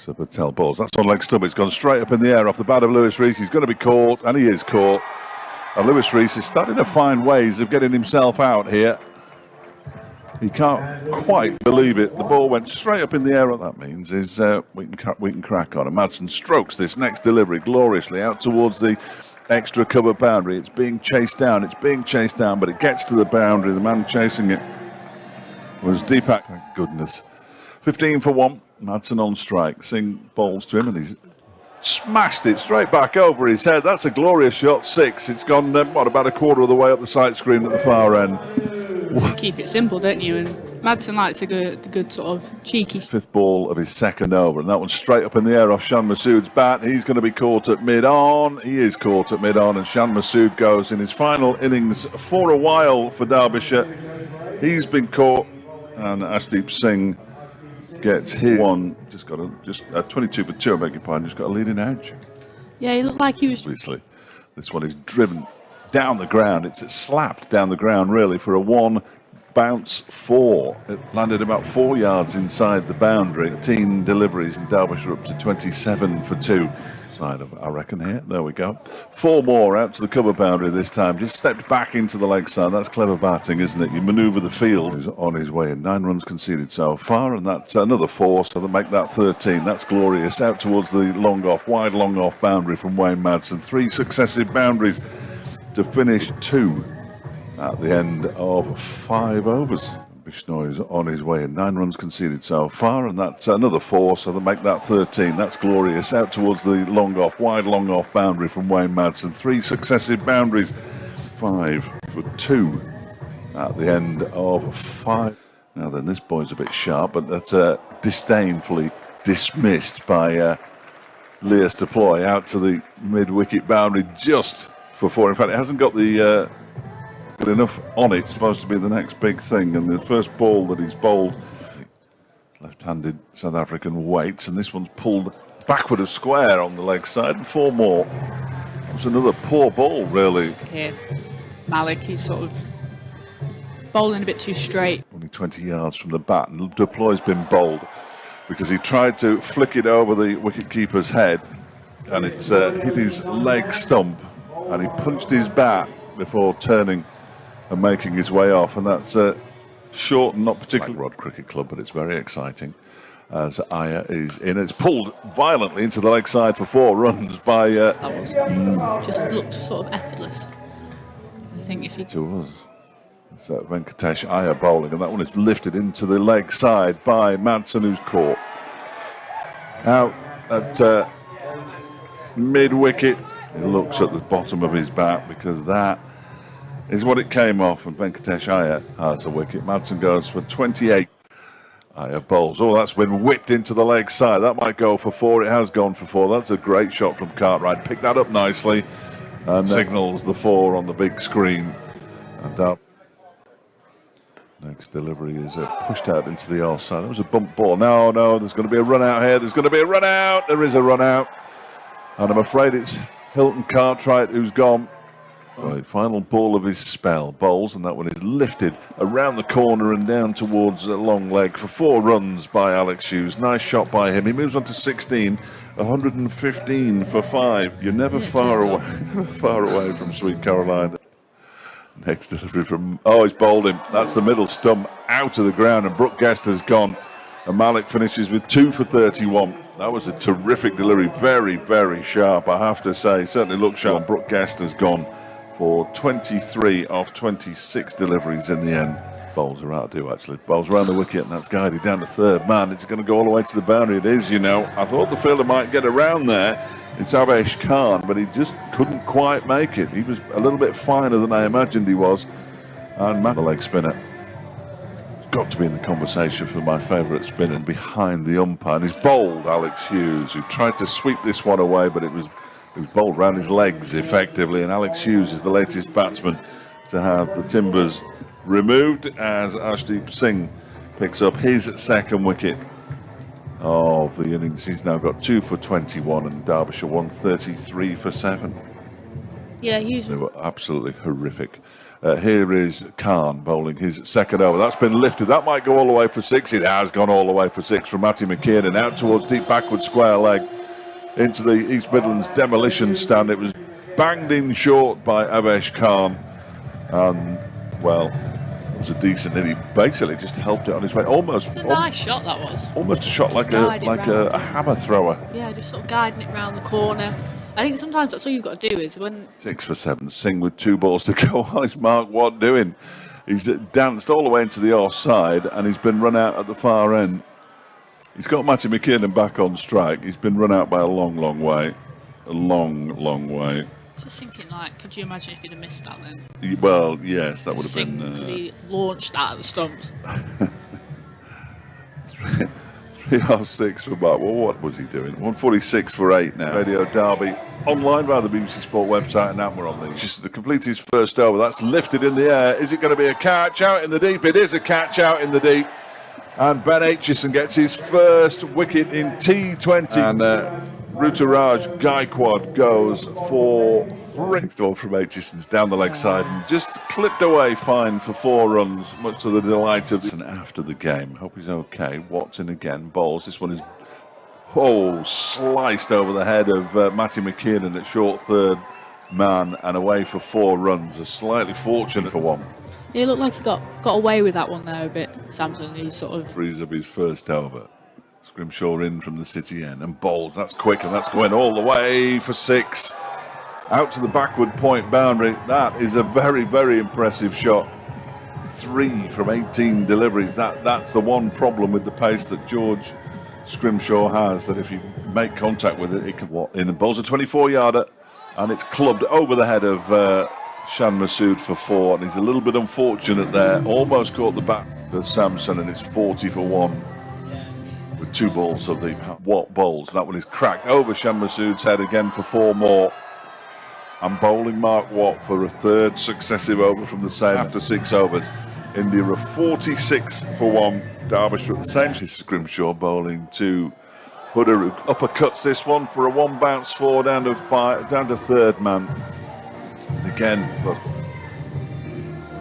Patel balls. That's on leg stump. It's gone straight up in the air off the bat of Lewis Rees. He's going to be caught, and he is caught. And Lewis Rees is starting to find ways of getting himself out here. He can't quite believe it. The ball went straight up in the air. What that means is we can crack on. And Madsen strokes this next delivery gloriously out towards the extra cover boundary. It's being chased down. It's being chased down, but it gets to the boundary. The man chasing it was Deepak. Thank goodness. 15 for 1. Madsen on strike. Singh bowls to him, and he's smashed it straight back over his head. That's a glorious shot. 6. It's gone, about a quarter of the way up the sight screen at the far end. Keep it simple, don't you? And Madsen likes a good sort of cheeky. 5th ball of his 2nd over, and that one's straight up in the air off Shan Masood's bat. He's going to be caught at mid-on. He is caught at mid-on, and Shan Masood goes in his final innings for a while for Derbyshire. He's been caught, and Ashdeep Singh gets his one. Just 22 for 2. I beg your pardon. Just got a leading edge. Yeah, he looked like he was. Obviously, this one is driven down the ground. It's slapped down the ground really for a 1 bounce 4. It landed about 4 yards inside the boundary. 18 deliveries, and Derbyshire up to 27 for 2. Side of, I reckon, here. There we go. 4 more out to the cover boundary this time. Just stepped back into the leg side. That's clever batting, isn't it? You manoeuvre the field. He's on his way in. 9 runs conceded so far, and that's another 4, so they make that 13. That's glorious. Out towards the wide long off boundary from Wayne Madsen. 3 successive boundaries to finish 2 at the end of 5 overs. Bishnoi's on his way in. 9 runs conceded so far, and that's another 4, so they make that 13. That's glorious. Out towards the wide long off boundary from Wayne Madsen. 3 successive boundaries. 5 for 2 at the end of 5. Now then, this boy's a bit sharp, but that's disdainfully dismissed by Leas Deploy out to the mid-wicket boundary just for 4. In fact, it hasn't got the good enough on it. It's supposed to be the next big thing, and the first ball that he's bowled, left-handed South African weights, and this one's pulled backward of square on the leg side, and 4 more. It was another poor ball, really. Here, Malik, he's sort of bowling a bit too straight. Only 20 yards from the bat, and Deploy's been bowled because he tried to flick it over the wicket-keeper's head, and it's hit his leg stump, and he punched his bat before turning and making his way off, and that's short and not particularly Rod Cricket Club, but it's very exciting as Iyer is in. It's pulled violently into the leg side for 4 runs by that was just looked sort of effortless. I think if he it was. It's Venkatesh Iyer bowling, and that one is lifted into the leg side by Madsen, who's caught out at mid-wicket. He looks at the bottom of his bat because that is what it came off, and Venkatesh Iyer has a wicket. Madsen goes for 28. Iyer bowls. Oh, that's been whipped into the leg side. That might go for 4. It has gone for 4. That's a great shot from Cartwright. Picked that up nicely and signals the 4 on the big screen. And up. Next delivery is pushed out into the offside. That was a bump ball. No, there's going to be a run out here. There's going to be a run out. There is a run out. And I'm afraid it's Hilton Cartwright who's gone. Right, final ball of his spell. Bowls, and that one is lifted around the corner and down towards a long leg for 4 runs by Alex Hughes. Nice shot by him. He moves on to 16, 115 for 5. You're never far away from Sweet Carolina. Next delivery from, he's bowled him. That's the middle stump out of the ground, and Brooke Guest has gone. And Malik finishes with 2 for 31. That was a terrific delivery. Very, very sharp, I have to say. Certainly looked sharp. Brooke Guest has gone for 23 of 26 deliveries in the end. Bowls are out to do, actually. Bowls around the wicket, and that's guided down to 3rd man. It's going to go all the way to the boundary. It is, you know. I thought the fielder might get around there. It's Avesh Khan, but he just couldn't quite make it. He was a little bit finer than I imagined he was. And the leg spinner. It's got to be in the conversation for my favourite spinner behind the umpire. And he's bowled Alex Hughes, who tried to sweep this one away, but it was bowled round his legs effectively, and Alex Hughes is the latest batsman to have the timbers removed as Ashdeep Singh picks up his 2nd wicket of the innings. He's now got 2 for 21, and Derbyshire won 33 for 7. Yeah, usually. They were absolutely horrific. Here is Khan bowling his second over. That's been lifted. That might go all the way for 6. It has gone all the way for 6 from Matty McKiernan out towards deep backward square leg into the East Midlands demolition stand. It was banged in short by Avesh Khan. And, well, it was a decent hit. He basically just helped it on his way. Almost. It's a nice shot that was. Almost a shot like a hammer thrower. Yeah, just sort of guiding it round the corner. I think sometimes that's all you've got to do is when... 6 for 7. Singh with 2 balls to go. What is Mark Watt doing? He's danced all the way into the offside and he's been run out at the far end. He's got Matty McKiernan back on strike. He's been run out by a long, long way. A long, long way. Just thinking, like, could you imagine if he'd have missed that then? Well, yes, that would have been... Because he launched that at the stumps. 3 off 6 for Mark. Well, what was he doing? 146 for 8 now. Radio Derby online via the BBC Sport website, and now we're on these. Just to complete his first over. That's lifted in the air. Is it going to be a catch out in the deep? It is a catch out in the deep. And Ben Aitchison gets his first wicket in T20. And Ruturaj Gaikwad goes for 3. Next ball from Aitchison's down the leg side and just clipped away fine for 4 runs, much to the delight of... And after the game, hope he's okay. Watson again bowls. This one is sliced over the head of Matty McKiernan at short third man and away for 4 runs. A slightly fortunate for 1. He looked like he got away with that one there a bit, Samson. He sort of... Frees up his first over. Scrimshaw in from the city end and bowls. That's quick and that's going all the way for 6. Out to the backward point boundary. That is a very, very impressive shot. 3 from 18 deliveries. That's the one problem with the pace that George Scrimshaw has, that if you make contact with it, it can what in and bowls a 24-yarder and it's clubbed over the head of Shan Masood for 4, and he's a little bit unfortunate there. Almost caught the back for Samson, and it's 40 for 1 with 2 balls of the Watt bowls. That one is cracked over Shan Masood's head again for 4 more. And bowling Mark Watt for a 3rd successive over from the same after 6 overs. India are 46 for 1. Derbyshire at the same. Scrimshaw bowling to Hooder, who uppercuts this one for a 1 bounce 4 down to 3rd man. And again,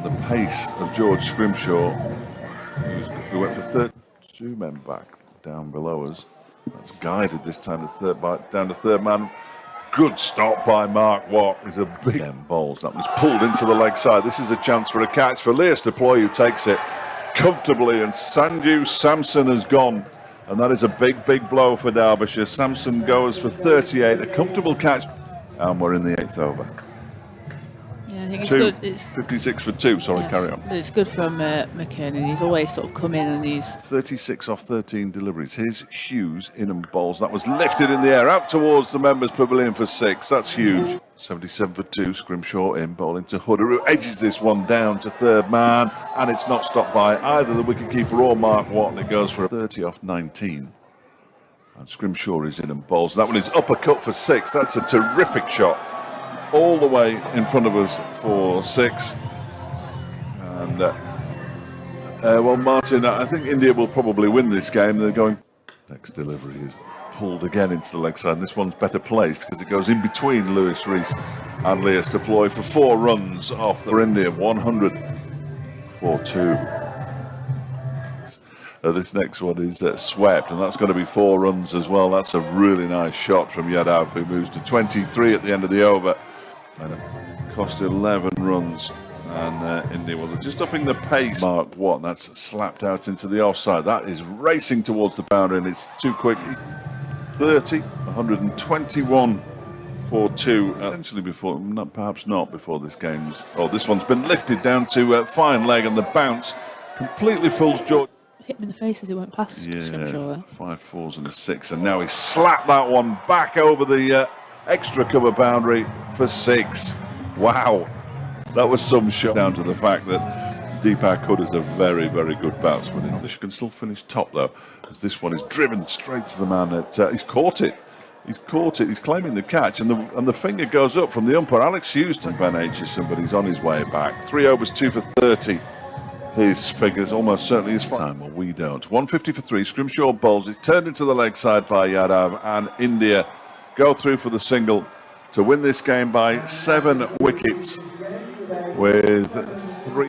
the pace of George Scrimshaw, who went for 2 men back down below us. That's guided this time to down to 3rd man. Good stop by Mark Watt. He's a big bowls. That one's pulled into the leg side. This is a chance for a catch for Leas Deploy, who takes it comfortably, and Sanju Samson has gone. And that is a big, big blow for Derbyshire. Samson goes for 38, a comfortable catch. And we're in the 8th over. Yeah, I think it's good. It's 56 for 2. Sorry, yes, carry on. It's good from McKiernan. He's always sort of come in and he's 36 off 13 deliveries. Here's Hughes in and bowls. That was lifted in the air out towards the members' pavilion for 6. That's huge. 77 for 2. Scrimshaw in bowling to Hooder, who edges this one down to 3rd man, and it's not stopped by either the wicketkeeper or Mark Watt, and it goes for a 30 off 19. And Scrimshaw is in and bowls. That one is uppercut for 6. That's a terrific shot. All the way in front of us for 6. And well, Martin, I think India will probably win this game. They're going... Next delivery is pulled again into the leg side, and this one's better placed because it goes in between Lewis Rees and Leas Deploy for 4 runs off for India. 100 for 2. This next one is swept, and that's going to be 4 runs as well. That's a really nice shot from Yadav, who moves to 23 at the end of the over. And it cost 11 runs. And India, well, they're just upping the pace. Mark Watt, that's slapped out into the offside. That is racing towards the boundary, and it's too quick. 30, 121 for 2. Essentially before, perhaps not before this game's... Oh, this one's been lifted down to fine leg, and the bounce completely fools George. hit him in the face as he went past. Yeah, 5 4s and a 6, and now he slapped that one back over the extra cover boundary for 6. Wow, that was some shot. Down to the fact that Deepak Hood is a very, very good batsman. English can still finish top though, as this one is driven straight to the man. He's caught it. He's caught it. He's claiming the catch, and the finger goes up from the umpire. Alex Houston, Ben Aitchison, but he's on his way back. 3 overs, 2 for 30. His figures almost certainly is fine. Well, we don't. 150 for 3. Scrimshaw bowls. It's turned into the leg side by Yadav, and India go through for the single to win this game by 7 wickets with 3.